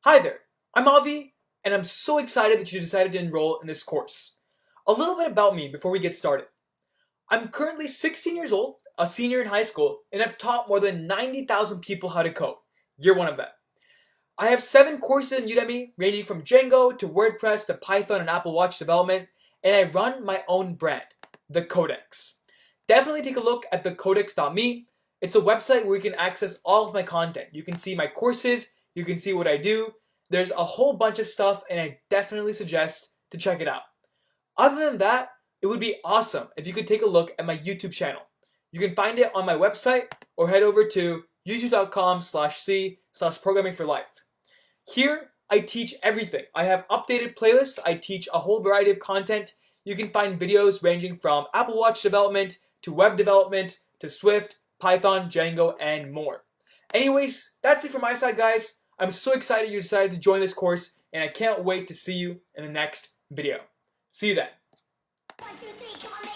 Hi there, I'm Avi, and I'm so excited that you decided to enroll in this course. A little bit about me before we get started. I'm currently 16 years old, a senior in high school, and I've taught more than 90,000 people how to code. You're one of them. I have 7 courses in Udemy, ranging from Django to WordPress to Python and Apple Watch development, and I run my own brand, The Codex. Definitely take a look at thecodex.me. It's a website where you can access all of my content. You can see my courses, you can see what I do. There's a whole bunch of stuff, and I definitely suggest to check it out. Other than that, it would be awesome if you could take a look at my YouTube channel. You can find it on my website or head over to youtube.com/c/programming4life. Here, I teach everything. I have updated playlists. I teach a whole variety of content. You can find videos ranging from Apple Watch development to web development to Swift, Python, Django, and more. Anyways, that's it from my side, guys. I'm so excited you decided to join this course, and I can't wait to see you in the next video. See you then. 1, 2, 3, come on.